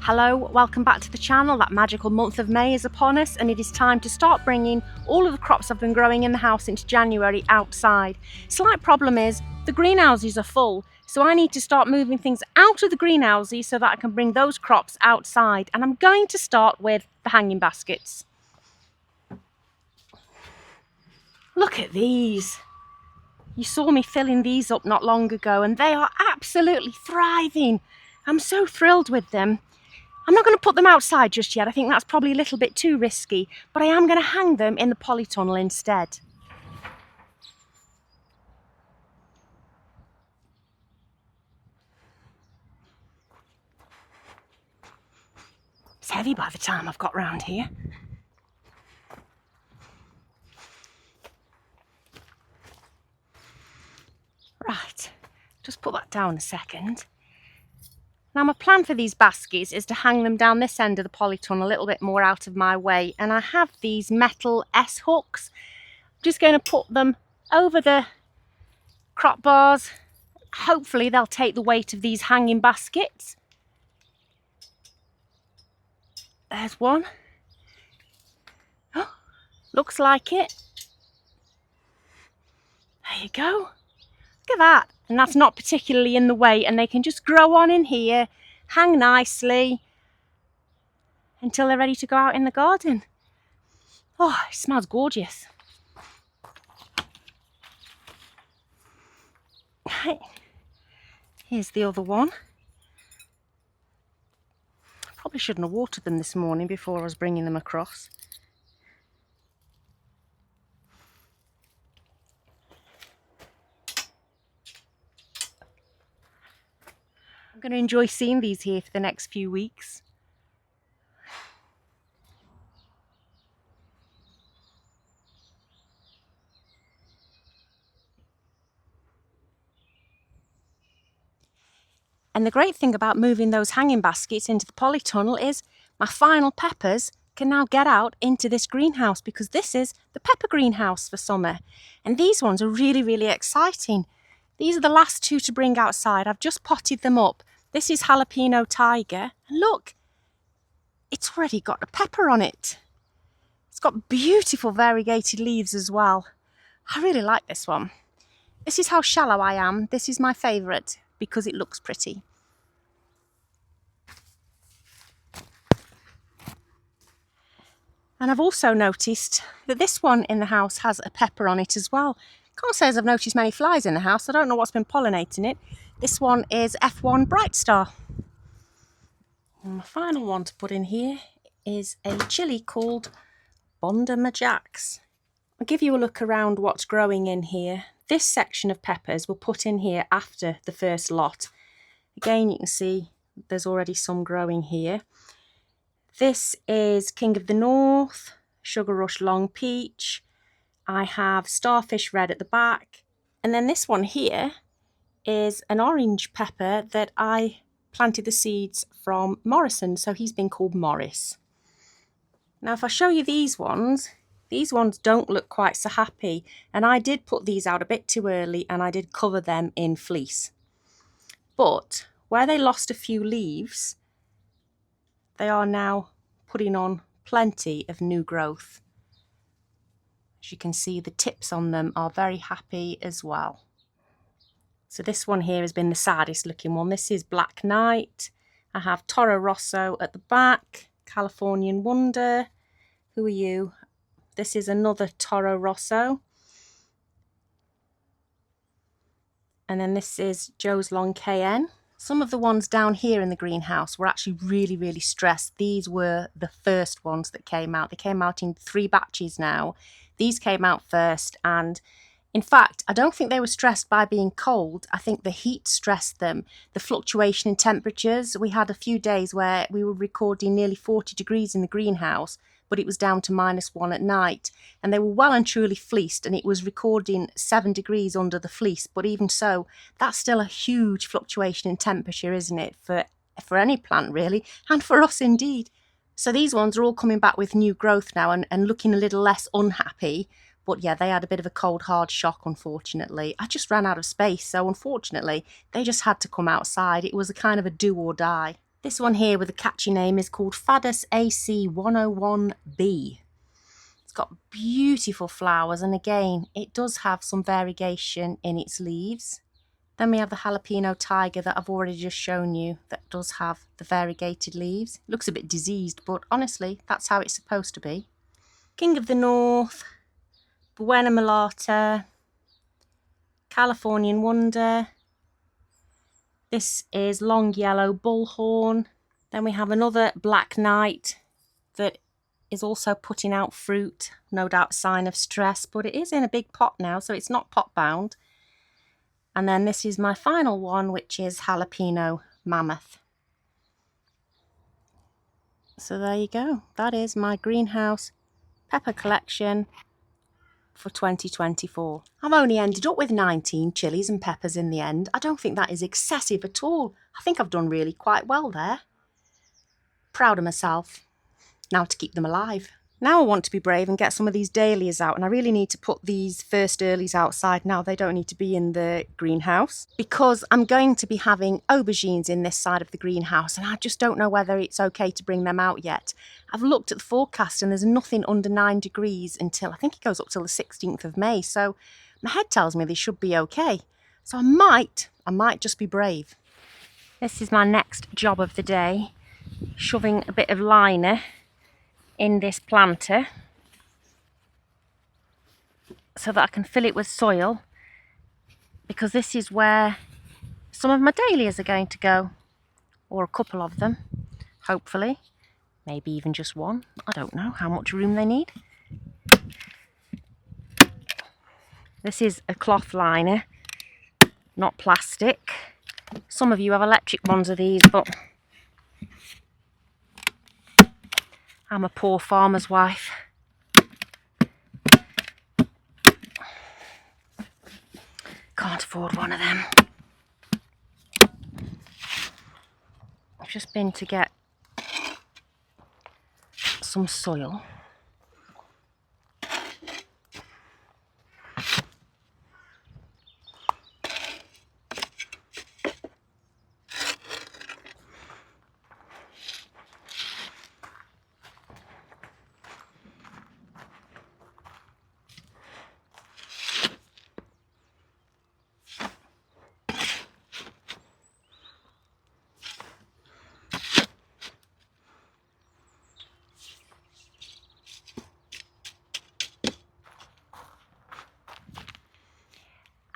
Hello, welcome back to the channel. That magical month of May is upon us and it is time to start bringing all of the crops I've been growing in the house into January outside. Slight problem is the greenhouses are full, so I need to start moving things out of the greenhouses so that I can bring those crops outside, and I'm going to start with the hanging baskets. Look at these. You saw me filling these up not long ago and they are absolutely thriving. I'm so thrilled with them. I'm not going to put them outside just yet. I think that's probably a little bit too risky, but I am going to hang them in the polytunnel instead. It's heavy by the time I've got round here. Right, just put that down a second. Now my plan for these baskets is to hang them down this end of the polytunnel a little bit more out of my way, and I have these metal S-hooks. I'm just going to put them over the crop bars. Hopefully they'll take the weight of these hanging baskets. There's one. Oh, looks like it. There you go. Look at that. And that's not particularly in the way, and they can just grow on in here, hang nicely until they're ready to go out in the garden. Oh, it smells gorgeous. Right. Here's the other one. Probably shouldn't have watered them this morning before I was bringing them across. I'm going to enjoy seeing these here for the next few weeks. And the great thing about moving those hanging baskets into the polytunnel is my final peppers can now get out into this greenhouse, because this is the pepper greenhouse for summer. And these ones are really exciting. These are the last two to bring outside. I've just potted them up. This is jalapeno tiger, and look, it's already got a pepper on it. It's got beautiful variegated leaves as well. I really like this one. This is how shallow I am. This is my favourite because it looks pretty. And I've also noticed that this one in the house has a pepper on it as well. Can't say as I've noticed many flies in the house. I don't know what's been pollinating it. This one is F1 Bright Star. And my final one to put in here is a chilli called Bonda Majax. I'll give you a look around what's growing in here. This section of peppers we'll put in here after the first lot. Again, you can see there's already some growing here. This is King of the North, Sugar Rush Long Peach. I have Starfish Red at the back. And then this one here is an orange pepper that I planted the seeds from Morrison, so he's been called Morris. Now if I show you these ones don't look quite so happy, and I did put these out a bit too early and I did cover them in fleece. But where they lost a few leaves, they are now putting on plenty of new growth. As you can see, the tips on them are very happy as well. So this one here has been the saddest looking one. This is Black Knight. I have Toro Rosso at the back, Californian Wonder. Who are you? This is another Toro Rosso. And then this is Joe's Long KN. Some of the ones down here in the greenhouse were actually really stressed. These were the first ones that came out. They came out in 3 batches now. These came out first, and in fact, I don't think they were stressed by being cold. I think the heat stressed them. The fluctuation in temperatures. We had a few days where we were recording nearly 40 degrees in the greenhouse, but it was down to -1 at night. And they were well and truly fleeced, and it was recording 7 degrees under the fleece. But even so, that's still a huge fluctuation in temperature, isn't it? For any plant, really, and for us indeed. So these ones are all coming back with new growth now and looking a little less unhappy. But yeah, they had a bit of a cold, hard shock, unfortunately. I just ran out of space, so unfortunately, they just had to come outside. It was a kind of a do or die. This one here with a catchy name is called Fadus AC 101B. It's got beautiful flowers, and again it does have some variegation in its leaves. Then we have the jalapeno tiger that I've already just shown you, that does have the variegated leaves. It looks a bit diseased, but honestly that's how it's supposed to be. King of the North, Buena Mulata, Californian Wonder. This is long yellow bullhorn. Then we have another Black Knight that is also putting out fruit, no doubt a sign of stress, but it is in a big pot now, so it's not pot bound. And then this is my final one, which is Jalapeno Mammoth. So there you go. That is my greenhouse pepper collection for 2024. I've only ended up with 19 chilies and peppers in the end. I don't think that is excessive at all. I think I've done really quite well there. Proud of myself. Now to keep them alive. Now I want to be brave and get some of these dahlias out, and I really need to put these first earlies outside now. They don't need to be in the greenhouse because I'm going to be having aubergines in this side of the greenhouse, and I just don't know whether it's okay to bring them out yet. I've looked at the forecast and there's nothing under 9 degrees until, I think it goes up till the 16th of May, so my head tells me they should be okay. So I might just be brave. This is my next job of the day, shoving a bit of liner in this planter so that I can fill it with soil, because this is where some of my dahlias are going to go, or a couple of them, hopefully, maybe even just one. I don't know how much room they need. This is a cloth liner, not plastic. Some of you have electric ones of these, but I'm a poor farmer's wife. Can't afford one of them. I've just been to get some soil.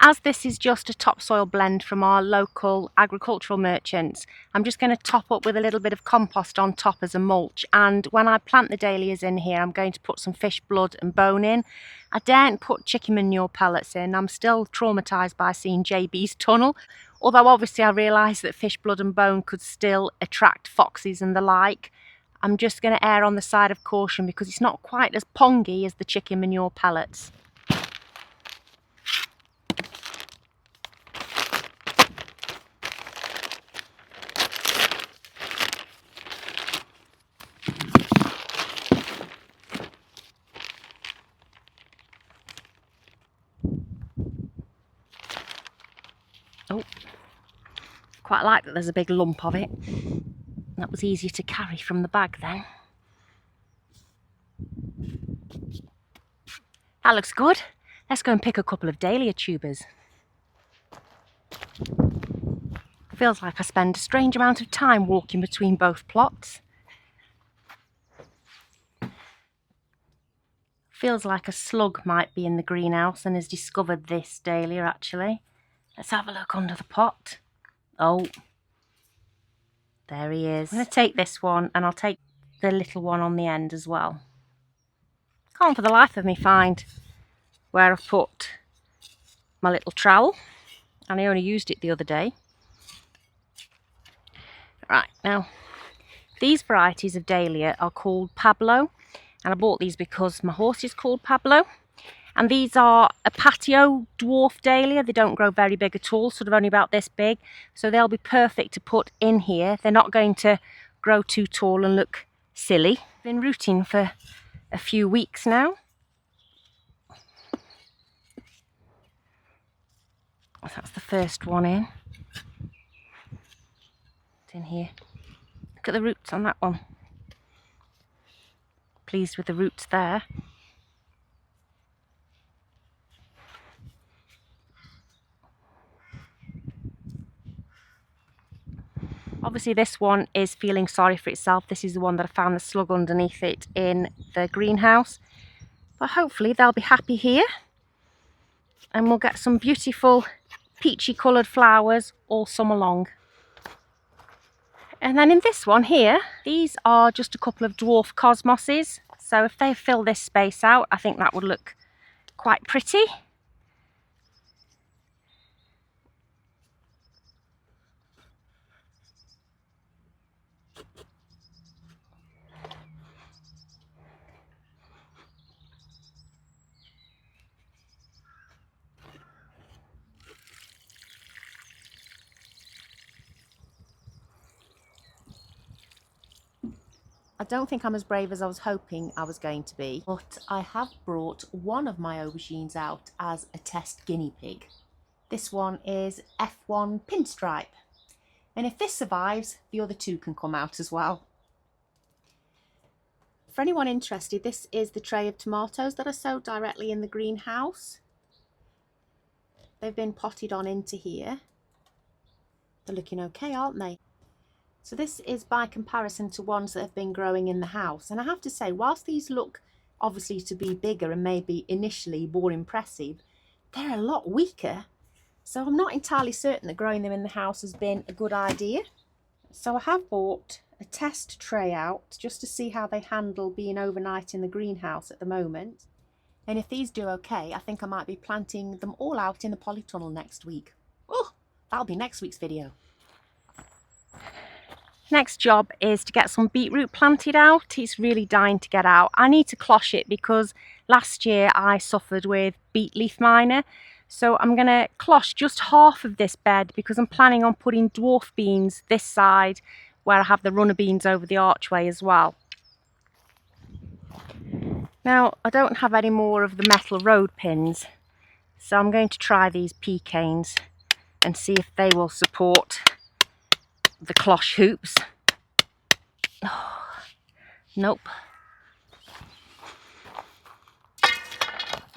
As this is just a topsoil blend from our local agricultural merchants, I'm just going to top up with a little bit of compost on top as a mulch, and when I plant the dahlias in here I'm going to put some fish blood and bone in. I daren't put chicken manure pellets in. I'm still traumatised by seeing JB's tunnel, although obviously I realise that fish blood and bone could still attract foxes and the like. I'm just going to err on the side of caution because it's not quite as pongy as the chicken manure pellets. Oh, quite like that there's a big lump of it. That was easier to carry from the bag then. That looks good. Let's go and pick a couple of dahlia tubers. Feels like I spend a strange amount of time walking between both plots. Feels like a slug might be in the greenhouse and has discovered this dahlia actually. Let's have a look under the pot. Oh, there he is. I'm going to take this one and I'll take the little one on the end as well. Can't for the life of me find where I've put my little trowel, and I only used it the other day. Right, now these varieties of dahlia are called Pablo, and I bought these because my horse is called Pablo. And these are a patio dwarf dahlia. They don't grow very big at all, sort of only about this big. So they'll be perfect to put in here. They're not going to grow too tall and look silly. Been rooting for a few weeks now. That's the first one in. It's in here. Look at the roots on that one. Pleased with the roots there. Obviously this one is feeling sorry for itself. This is the one that I found the slug underneath it in the greenhouse. But hopefully they'll be happy here. And we'll get some beautiful peachy coloured flowers all summer long. And then in this one here, these are just a couple of dwarf cosmoses. So if they fill this space out, I think that would look quite pretty. I don't think I'm as brave as I was hoping I was going to be, but I have brought one of my aubergines out as a test guinea pig. This one is F1 pinstripe, and if this survives, the other two can come out as well. For anyone interested, this is the tray of tomatoes that are sowed directly in the greenhouse. They've been potted on into here. They're looking okay, aren't they? So this is by comparison to ones that have been growing in the house. And I have to say, whilst these look obviously to be bigger and maybe initially more impressive, they're a lot weaker. So I'm not entirely certain that growing them in the house has been a good idea. So I have bought a test tray out just to see how they handle being overnight in the greenhouse at the moment. And if these do okay, I think I might be planting them all out in the polytunnel next week. Oh, that'll be next week's video. Next job is to get some beetroot planted out. It's really dying to get out. I need to cloche it because last year I suffered with beet leaf miner. So I'm going to cloche just half of this bed because I'm planning on putting dwarf beans this side where I have the runner beans over the archway as well. Now I don't have any more of the metal road pins, so I'm going to try these pecans and see if they will support the cloche hoops. Oh, nope.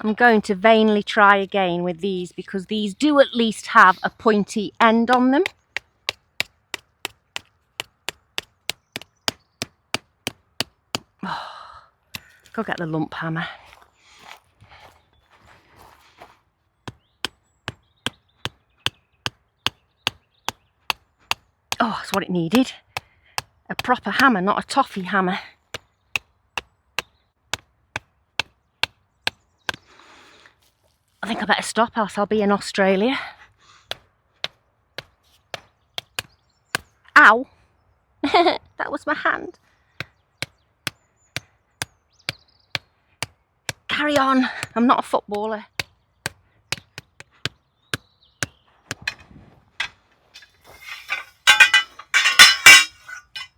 I'm going to vainly try again with these because these do at least have a pointy end on them. Oh, go get the lump hammer. Oh, that's what it needed. A proper hammer, not a toffee hammer. I think I better stop, else I'll be in Australia. Ow! That was my hand. Carry on, I'm not a footballer.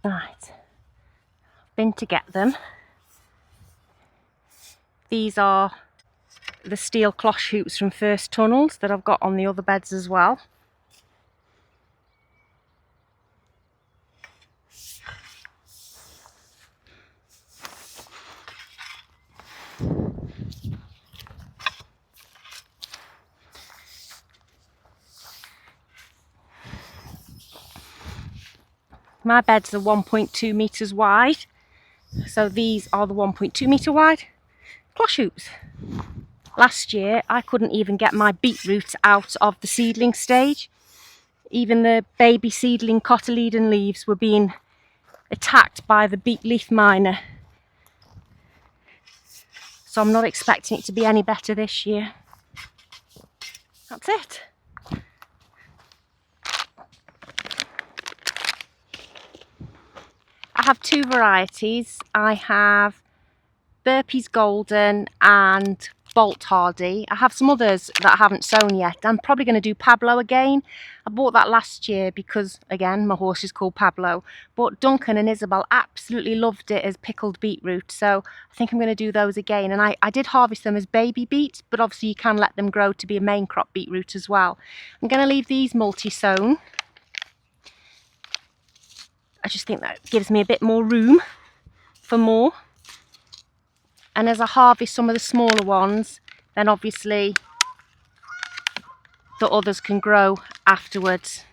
Right, been to get them. These are the steel cloche hoops from First Tunnels that I've got on the other beds as well. My beds are 1.2 metres wide, so these are the 1.2 metre wide cloche hoops. Last year I couldn't even get my beetroot out of the seedling stage. Even the baby seedling cotyledon leaves were being attacked by the beet leaf miner. So I'm not expecting it to be any better this year. That's it. I have two varieties. I have Burpee's Golden and Bolt Hardy. I have some others that I haven't sown yet. I'm probably going to do Pablo again. I bought that last year because, again, my horse is called Pablo. But Duncan and Isabel absolutely loved it as pickled beetroot. So I think I'm going to do those again. And I did harvest them as baby beet, but obviously you can let them grow to be a main crop beetroot as well. I'm going to leave these multi-sown. I just think that gives me a bit more room for more. And as I harvest some of the smaller ones, then obviously the others can grow afterwards.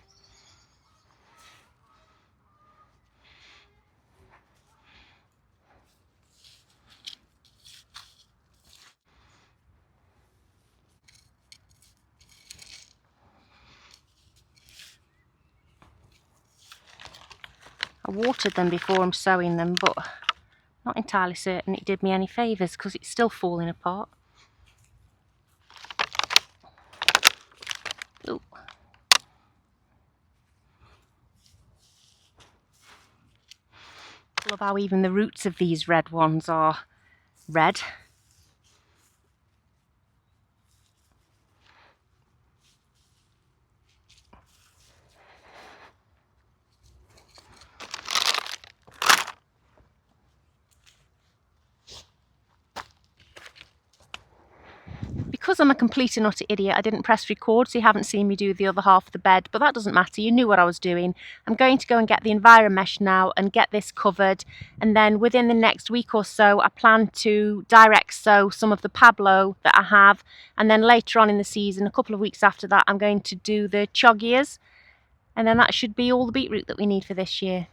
I watered them before I'm sowing them, but not entirely certain it did me any favours because it's still falling apart. Ooh. Love how even the roots of these red ones are red. Because I'm a complete and utter idiot, I didn't press record, so you haven't seen me do the other half of the bed, but that doesn't matter, you knew what I was doing. I'm going to go and get the environmest now and get this covered, and then within the next week or so I plan to direct sow some of the Pablo that I have, and then later on in the season, a couple of weeks after that, I'm going to do the chillies, and then that should be all the beetroot that we need for this year.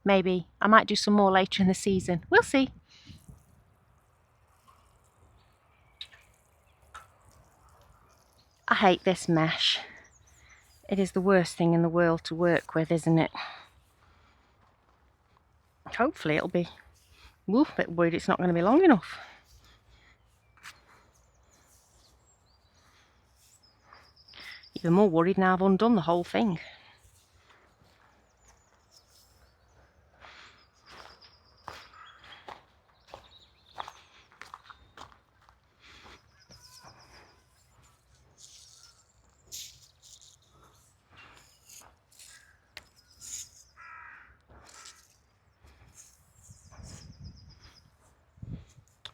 Maybe. I might do some more later in the season. We'll see. I hate this mesh. It is the worst thing in the world to work with, isn't it? Hopefully it'll be... Ooh, a bit worried it's not going to be long enough. Even more worried now I've undone the whole thing.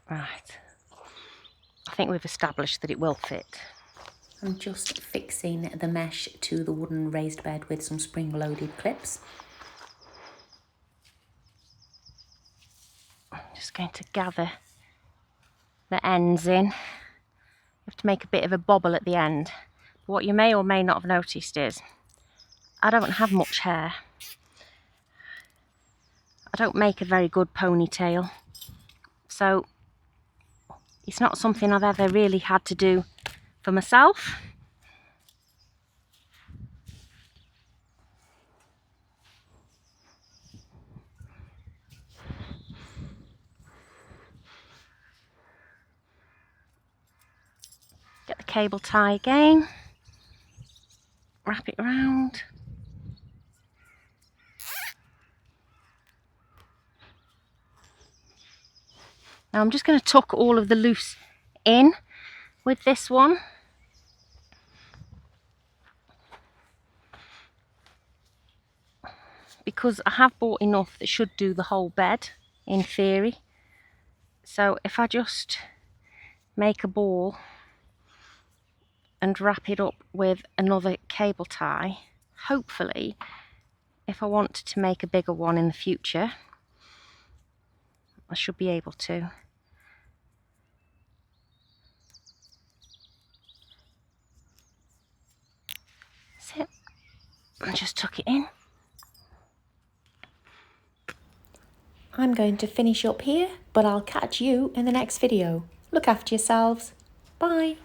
Right, I think we've established that it will fit. I'm just fixing the mesh to the wooden raised bed with some spring-loaded clips. I'm just going to gather the ends in. You have to make a bit of a bobble at the end. But what you may or may not have noticed is I don't have much hair. I don't make a very good ponytail. So it's not something I've ever really had to do for myself. Get the cable tie again. Wrap it round. Now I'm just going to tuck all of the loose in with this one. Because I have bought enough that should do the whole bed, in theory. So if I just make a ball and wrap it up with another cable tie, hopefully, if I want to make a bigger one in the future, I should be able to. That's it. And just tuck it in. I'm going to finish up here, but I'll catch you in the next video. Look after yourselves. Bye.